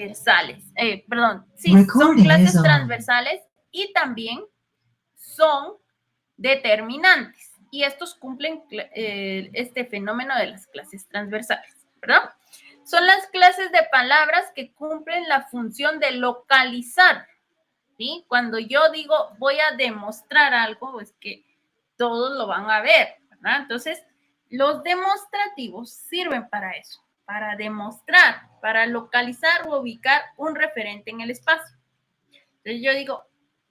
transversales, sí, son clases transversales y también son determinantes. Y estos cumplen este fenómeno de las clases transversales, ¿verdad? Son las clases de palabras que cumplen la función de localizar, ¿sí? Cuando yo digo voy a demostrar algo, pues que todos lo van a ver, ¿verdad? Entonces, los demostrativos sirven para eso, para demostrar, para localizar o ubicar un referente en el espacio. Entonces, yo digo,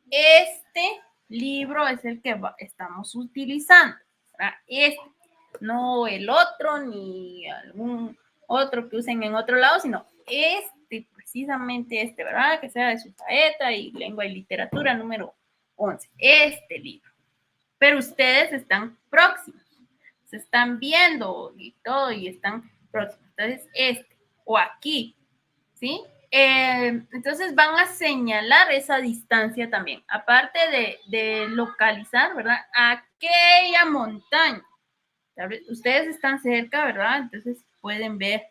este libro es el que estamos utilizando, ¿verdad? Este, no el otro ni algún otro que usen en otro lado, sino este, precisamente este, ¿verdad? Que sea de su saeta y lengua y literatura número 11, este libro. Pero ustedes están próximos, se están viendo y todo y están próximos. Entonces, este o aquí, ¿sí? Entonces van a señalar esa distancia también, aparte de localizar, ¿verdad? Aquella montaña. Ustedes están cerca, ¿verdad? Entonces pueden ver.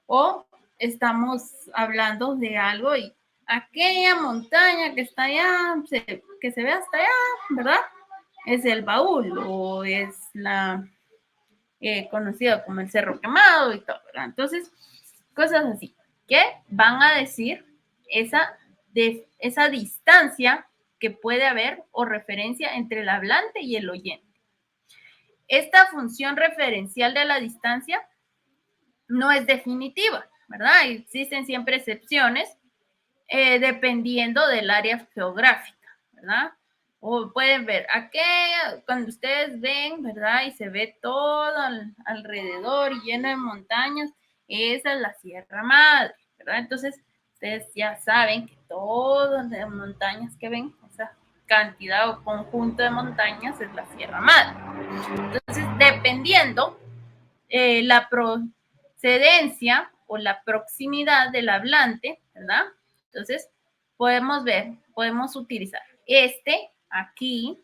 O estamos hablando de algo y aquella montaña que está allá, que se ve hasta allá, ¿verdad? Es el baúl o es la conocida como el Cerro Quemado y todo, ¿verdad? Entonces, cosas así, que van a decir esa distancia que puede haber o referencia entre el hablante y el oyente. Esta función referencial de la distancia no es definitiva, ¿verdad? Existen siempre excepciones dependiendo del área geográfica, ¿verdad? O pueden ver, aquella, cuando ustedes ven, ¿verdad? Y se ve todo alrededor lleno de montañas, esa es la Sierra Madre, ¿verdad? Entonces, ustedes ya saben que todas las montañas que ven, esa cantidad o conjunto de montañas es la Sierra Madre. Entonces, dependiendo la procedencia o la proximidad del hablante, ¿verdad? Entonces, podemos ver, podemos utilizar este, aquí,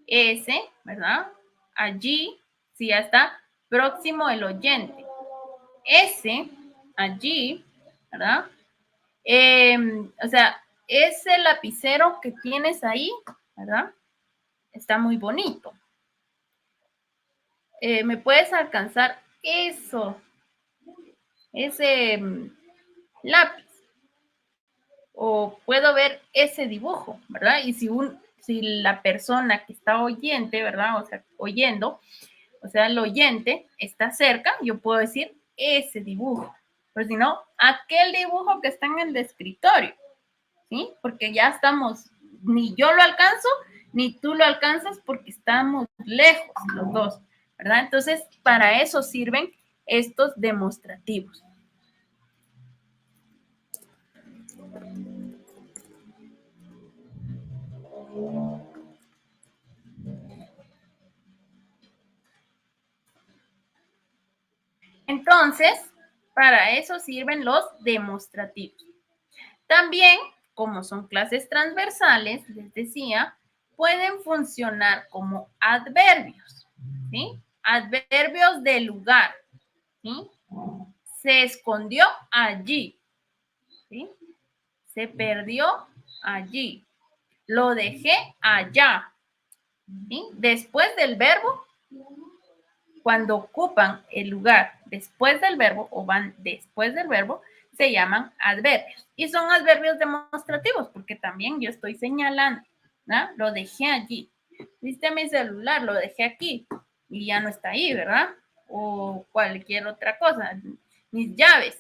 ese, ¿verdad? Allí, si ya está próximo el oyente. Ese, allí, ¿verdad? O sea, ese lapicero que tienes ahí, ¿verdad? Está muy bonito. ¿Me puedes alcanzar eso? Ese lápiz. O puedo ver ese dibujo, ¿verdad? Y si la persona que está oyente, ¿verdad? O sea, oyendo, o sea, el oyente está cerca, yo puedo decir ese dibujo. Pero si no, aquel dibujo que está en el escritorio, ¿sí? Porque ya estamos, ni yo lo alcanzo, ni tú lo alcanzas porque estamos lejos los dos, ¿verdad? Entonces, para eso sirven estos demostrativos. Entonces, para eso sirven los demostrativos. También, como son clases transversales, les decía, pueden funcionar como adverbios, ¿sí? Adverbios de lugar, ¿sí? Se escondió allí, ¿sí? Se perdió allí. Lo dejé allá, ¿sí? Después del verbo, cuando ocupan el lugar después del verbo o van después del verbo, se llaman adverbios. Y son adverbios demostrativos porque también yo estoy señalando, ¿no? Lo dejé allí. Viste mi celular, lo dejé aquí y ya no está ahí, ¿verdad? O cualquier otra cosa. Mis llaves,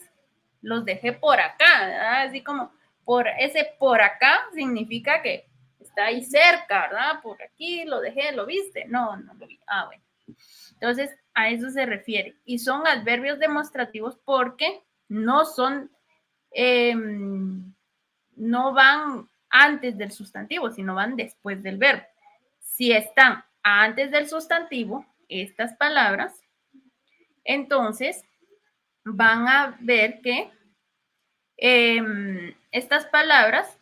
los dejé por acá, ¿verdad? Así como por acá significa que está ahí cerca, ¿verdad? Por aquí lo dejé, ¿lo viste? No, no lo vi. Ah, bueno. Entonces, a eso se refiere. Y son adverbios demostrativos porque no son, no van antes del sustantivo, sino van después del verbo. Si están antes del sustantivo, estas palabras, entonces van a ver que estas palabras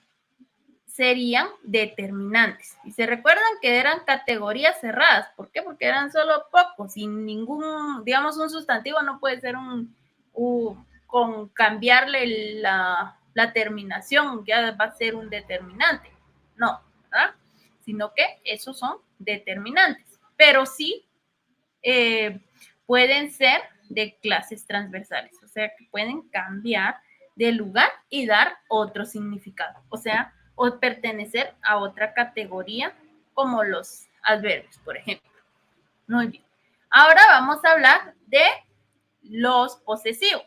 serían determinantes. Y se recuerdan que eran categorías cerradas. ¿Por qué? Porque eran solo pocos. Sin ningún, digamos, un sustantivo no puede ser con cambiarle la terminación ya va a ser un determinante. No, ¿verdad? Sino que esos son determinantes. Pero sí pueden ser de clases transversales. O sea, que pueden cambiar de lugar y dar otro significado. O sea, o pertenecer a otra categoría como los adverbios, por ejemplo. Muy bien. Ahora vamos a hablar de los posesivos.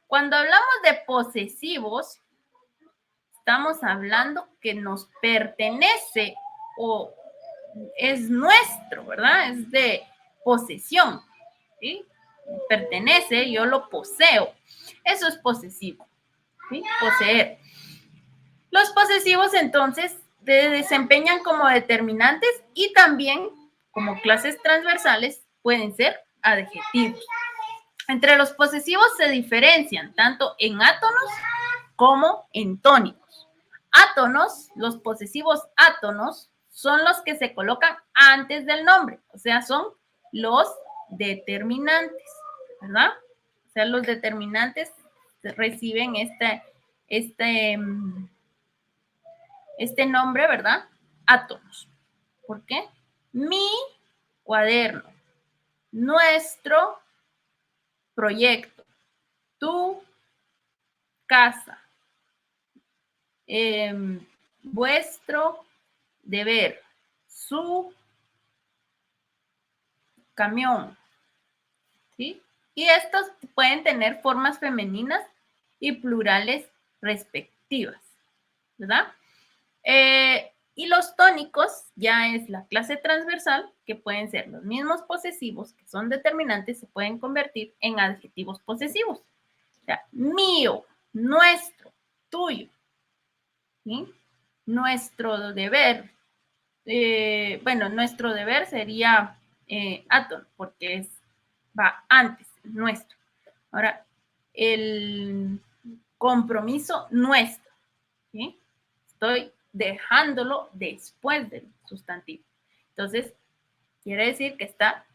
Cuando hablamos de posesivos, estamos hablando que nos pertenece o es nuestro, ¿verdad? Es de posesión, ¿sí? Pertenece, yo lo poseo. Eso es posesivo, ¿sí? Poseer. Los posesivos, entonces, se desempeñan como determinantes y también como clases transversales pueden ser adjetivos. Entre los posesivos se diferencian tanto en átonos como en tónicos. Átonos, los posesivos átonos, son los que se colocan antes del nombre, o sea, son los determinantes, ¿verdad? O sea, los determinantes reciben este nombre, ¿verdad? Átonos. ¿Por qué? Mi cuaderno, nuestro proyecto, tu casa, vuestro deber, su camión, ¿sí? Y estos pueden tener formas femeninas y plurales respectivas, ¿verdad? Y los tónicos ya es la clase transversal, que pueden ser los mismos posesivos, que son determinantes, se pueden convertir en adjetivos posesivos. O sea, mío, nuestro, tuyo, ¿sí? Nuestro deber, bueno, nuestro deber sería átono, porque va antes, nuestro. Ahora, el compromiso nuestro, ¿sí? Estoy dejándolo después del sustantivo. Entonces, quiere decir que está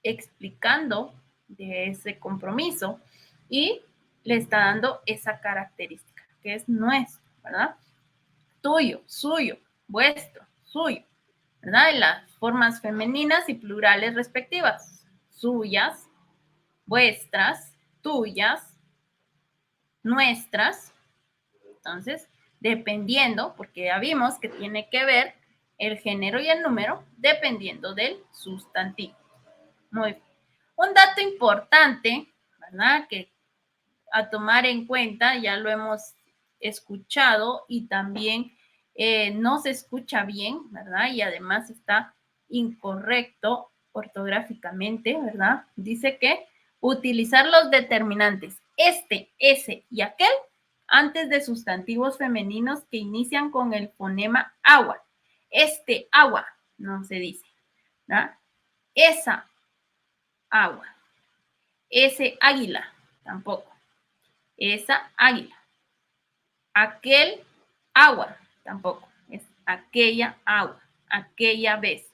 explicando de ese compromiso y le está dando esa característica, que es nuestro, ¿verdad? Tuyo, suyo, vuestro, suyo, ¿verdad? Y las formas femeninas y plurales respectivas. Suyas, vuestras, tuyas, nuestras. Entonces, dependiendo, porque ya vimos que tiene que ver el género y el número dependiendo del sustantivo. Muy bien. Un dato importante, ¿verdad? Que a tomar en cuenta, ya lo hemos escuchado y también no se escucha bien, ¿verdad? Y además está incorrecto ortográficamente, ¿verdad? Dice que utilizar los determinantes este, ese y aquel antes de sustantivos femeninos que inician con el fonema agua. Este agua, no se dice, ¿verdad? Esa agua. Ese águila, tampoco. Esa águila. Aquel agua, tampoco. Es aquella agua, aquella vez.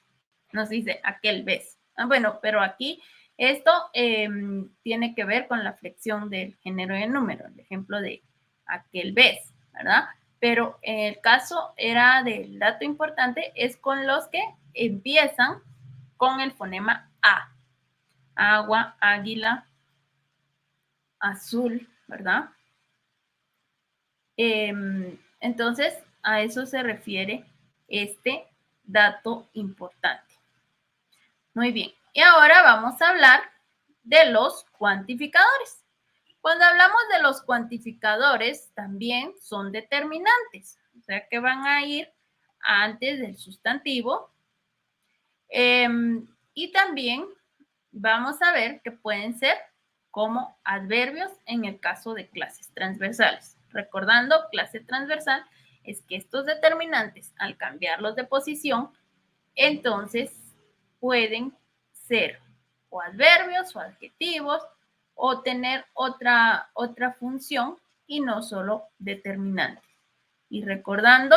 No se dice aquel vez. Bueno, pero aquí esto tiene que ver con la flexión del género y el número. El ejemplo de aquel vez, ¿verdad? Pero el caso era del dato importante, es con los que empiezan con el fonema A. Agua, águila, azul, ¿verdad? Entonces, a eso se refiere este dato importante. Muy bien. Y ahora vamos a hablar de los cuantificadores. Cuando hablamos de los cuantificadores, también son determinantes, o sea que van a ir antes del sustantivo. Y también vamos a ver que pueden ser como adverbios en el caso de clases transversales. Recordando, clase transversal es que estos determinantes, al cambiarlos de posición, entonces pueden ser o adverbios o adjetivos o tener otra función y no solo determinantes. Y recordando,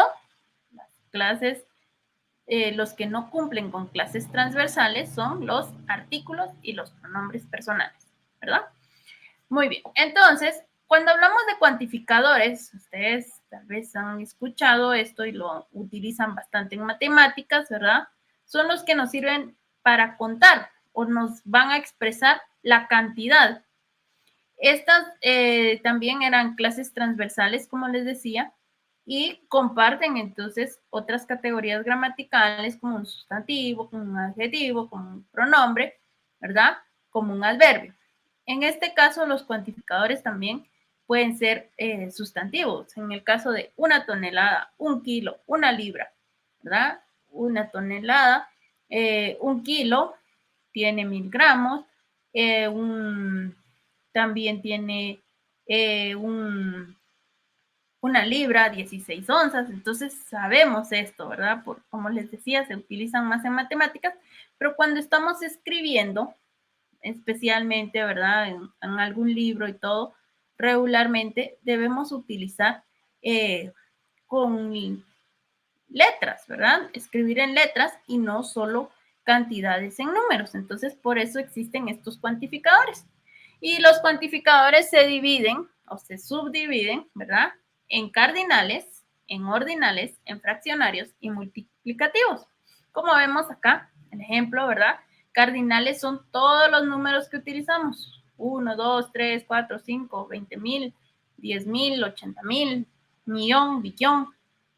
las clases, los que no cumplen con clases transversales son los artículos y los pronombres personales, ¿verdad? Muy bien, entonces Cuando hablamos de cuantificadores, ustedes tal vez han escuchado esto y lo utilizan bastante en matemáticas, ¿verdad? Son los que nos sirven para contar o nos van a expresar la cantidad. Estas también eran clases transversales, como les decía, y comparten entonces otras categorías gramaticales como un sustantivo, como un adjetivo, como un pronombre, ¿verdad? Como un adverbio. En este caso, los cuantificadores también pueden ser sustantivos. En el caso de una tonelada, un kilo, una libra, ¿verdad? Una tonelada, un kilo tiene 1000 gramos, también tiene una libra, 16 onzas, entonces sabemos esto, ¿verdad? Como les decía, se utilizan más en matemáticas, pero cuando estamos escribiendo, especialmente, ¿verdad? En algún libro y todo, regularmente debemos utilizar con letras, ¿verdad? Escribir en letras y no solo cantidades en números. Entonces, por eso existen estos cuantificadores. Y los cuantificadores se dividen o se subdividen, ¿verdad? En cardinales, en ordinales, en fraccionarios y multiplicativos. Como vemos acá, el ejemplo, ¿verdad? Cardinales son todos los números que utilizamos. 1, 2, 3, 4, 5, 20,000, 10,000, 80,000, millón, billón,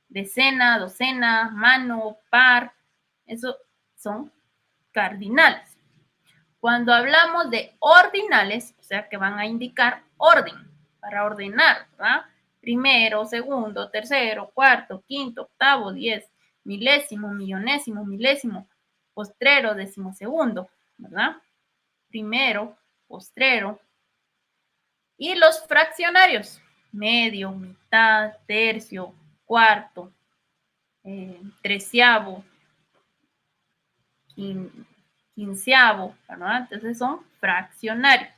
decena, docena, mano, par. Eso son cardinales. Cuando hablamos de ordinales, o sea que van a indicar orden, para ordenar, ¿verdad? Primero, segundo, tercero, cuarto, quinto, octavo, 10, milésimo, millonésimo, milésimo, postrero, decimosegundo, ¿verdad? Primero, postrero. Y los fraccionarios, medio, mitad, tercio, cuarto, treceavo, quinceavo, ¿verdad? Entonces son fraccionarios.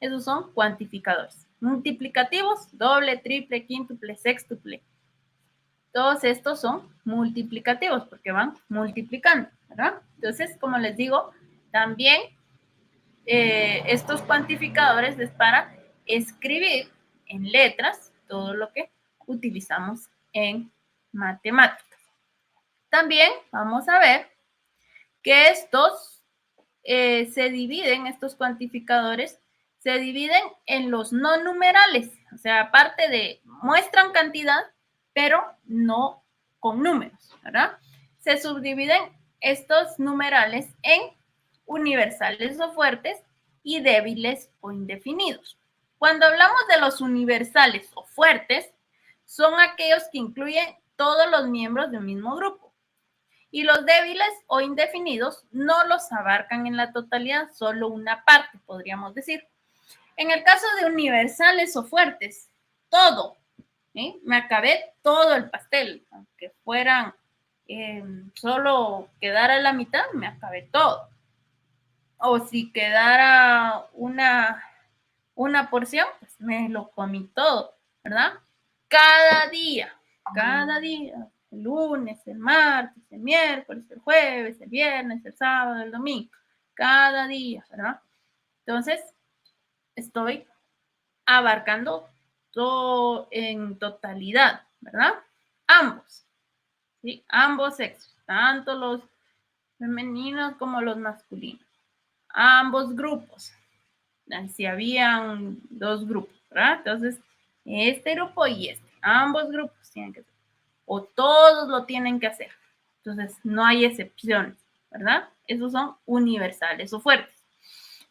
Esos son cuantificadores. Multiplicativos, doble, triple, quíntuple, sextuple. Todos estos son multiplicativos porque van multiplicando, ¿verdad? Entonces, como les digo, también estos cuantificadores es para escribir en letras todo lo que utilizamos en matemáticas. También vamos a ver que estos se dividen, estos cuantificadores, se dividen en los no numerales, o sea, aparte de muestran cantidad, pero no con números, ¿verdad? Se subdividen estos numerales en universales o fuertes y débiles o indefinidos. Cuando hablamos de los universales o fuertes, son aquellos que incluyen todos los miembros de un mismo grupo. Y los débiles o indefinidos no los abarcan en la totalidad, solo una parte, podríamos decir. En el caso de universales o fuertes, todo, ¿sí? Me acabé todo el pastel, aunque fueran solo quedara la mitad, me acabé todo. O si quedara una porción, pues me lo comí todo, ¿verdad? Cada día, el lunes, el martes, el miércoles, el jueves, el viernes, el sábado, el domingo, cada día, ¿verdad? Entonces, estoy abarcando todo en totalidad, ¿verdad? Ambos, ¿sí? Ambos sexos, tanto los femeninos como los masculinos. Ambos grupos, si habían dos grupos, ¿verdad? Entonces, este grupo y este, ambos grupos tienen que hacer, o todos lo tienen que hacer. Entonces, no hay excepciones, ¿verdad? Esos son universales o fuertes.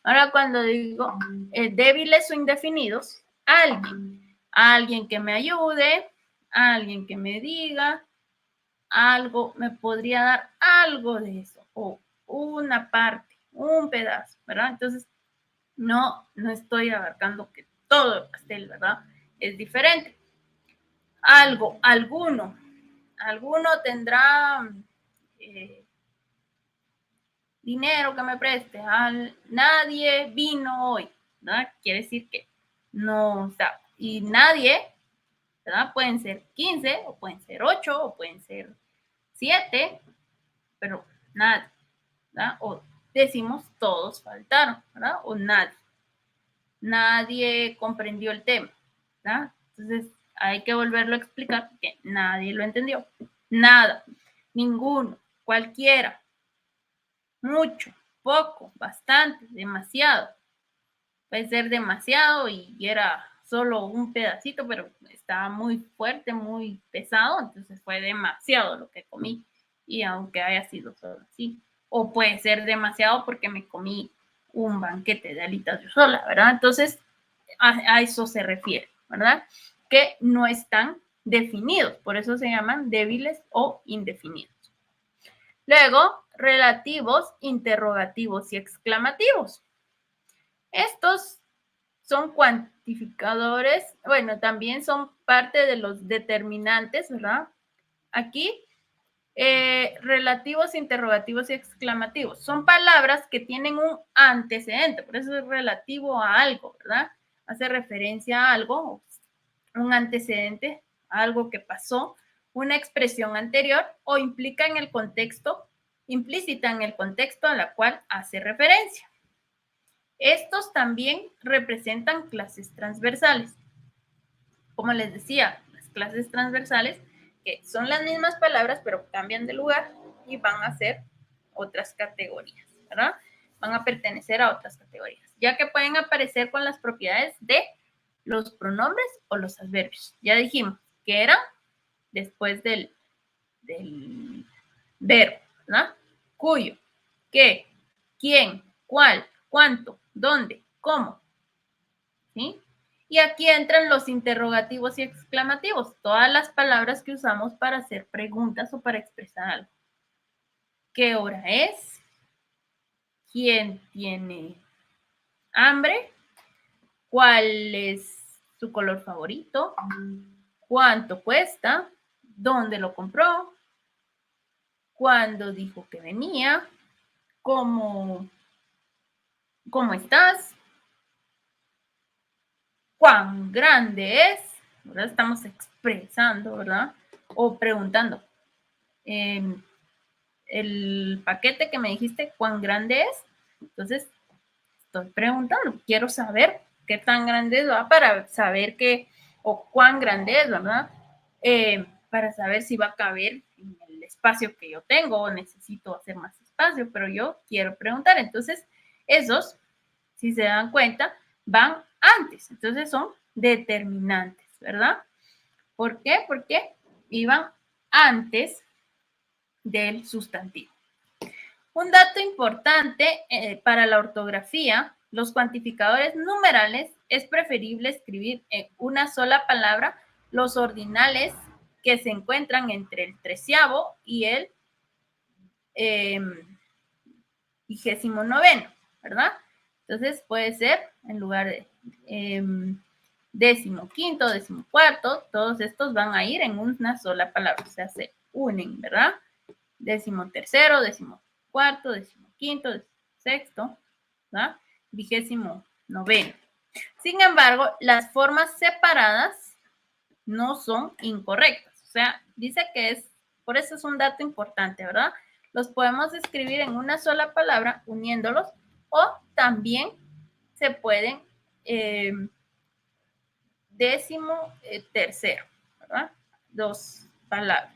Ahora, cuando digo débiles o indefinidos, alguien que me ayude, alguien que me diga algo, me podría dar algo de eso, o una parte, un pedazo, ¿verdad? Entonces, no estoy abarcando que todo el pastel, ¿verdad? Es diferente. Alguno tendrá dinero que me preste. Nadie vino hoy, ¿verdad? Quiere decir que no está. Y nadie, ¿verdad? Pueden ser 15, o pueden ser 8, o pueden ser 7, pero nadie, ¿verdad? O decimos todos faltaron, ¿verdad? O nadie comprendió el tema. ¿verdad? Entonces, hay que volverlo a explicar porque nadie lo entendió. Nada, ninguno, cualquiera, mucho, poco, bastante, demasiado. Puede ser demasiado y era solo un pedacito, pero estaba muy fuerte, muy pesado, entonces fue demasiado lo que comí. Y aunque haya sido solo así. O puede ser demasiado porque me comí un banquete de alitas yo sola, ¿verdad? Entonces, a eso se refiere, ¿verdad? Que no están definidos, por eso se llaman débiles o indefinidos. Luego, relativos, interrogativos y exclamativos. Estos son cuantificadores, bueno, también son parte de los determinantes, ¿verdad? Aquí, relativos, interrogativos y exclamativos. Son palabras que tienen un antecedente, por eso es relativo a algo, ¿verdad? Hace referencia a algo, un antecedente, a algo que pasó, una expresión anterior o implica en el contexto, implícita en el contexto a la cual hace referencia. Estos también representan clases transversales. Como les decía, las clases transversales, que son las mismas palabras, pero cambian de lugar y van a ser otras categorías, ¿verdad? Van a pertenecer a otras categorías, ya que pueden aparecer con las propiedades de los pronombres o los adverbios. Ya dijimos que eran después del verbo, ¿verdad? Cuyo, qué, quién, cuál, cuánto, dónde, cómo, ¿sí? Y aquí entran los interrogativos y exclamativos, todas las palabras que usamos para hacer preguntas o para expresar algo. ¿Qué hora es? ¿Quién tiene hambre? ¿Cuál es su color favorito? ¿Cuánto cuesta? ¿Dónde lo compró? ¿Cuándo dijo que venía? ¿Cómo estás? ¿Cuán grande es? ¿Verdad? Estamos expresando, ¿verdad? O preguntando. El paquete que me dijiste, ¿cuán grande es? Entonces, estoy preguntando, quiero saber qué tan grande es, ¿verdad? Para saber qué, o cuán grande es, ¿verdad? Para saber si va a caber en el espacio que yo tengo o necesito hacer más espacio, pero yo quiero preguntar. Entonces, esos, si se dan cuenta, van antes. Entonces, son determinantes, ¿verdad? ¿Por qué? Porque iban antes del sustantivo. Un dato importante para la ortografía, los cuantificadores numerales, es preferible escribir en una sola palabra los ordinales que se encuentran entre el 13º y el 29º, ¿verdad? Entonces puede ser en lugar de 15º, 14º, todos estos van a ir en una sola palabra, o sea, se unen, ¿verdad? 13º, 14º, 15º, 16º, ¿verdad? 29º. Sin embargo, las formas separadas no son incorrectas. O sea, dice que es, por eso es un dato importante, ¿verdad? Los podemos escribir en una sola palabra uniéndolos o también se pueden 13º, ¿verdad? Dos palabras.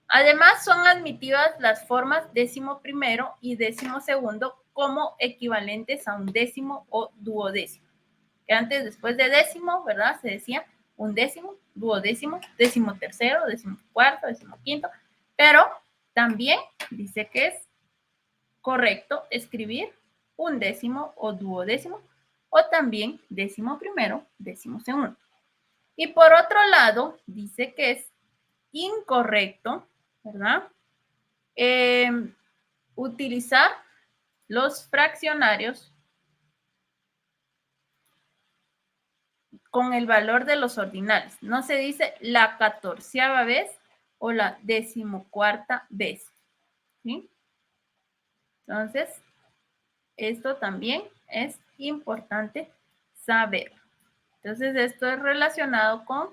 Además, son admitidas las formas 11º y 12º como equivalentes a un décimo o duodécimo. Que antes, después de décimo, ¿verdad? Se decía un décimo, duodécimo, 13º, 14º, 15º, pero también dice que es correcto escribir un décimo o duodécimo o también 11º, 12º. Y por otro lado, dice que es incorrecto, ¿verdad? Utilizar los fraccionarios con el valor de los ordinales. No se dice la 14ª vez o la 14ª vez. ¿Sí? Entonces, esto también es importante saber. Entonces, esto es relacionado con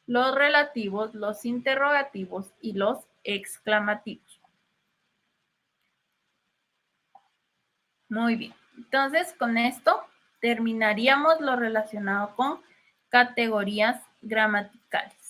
los relativos, los interrogativos y los exclamativos. Muy bien. Entonces, con esto terminaríamos lo relacionado con categorías gramaticales.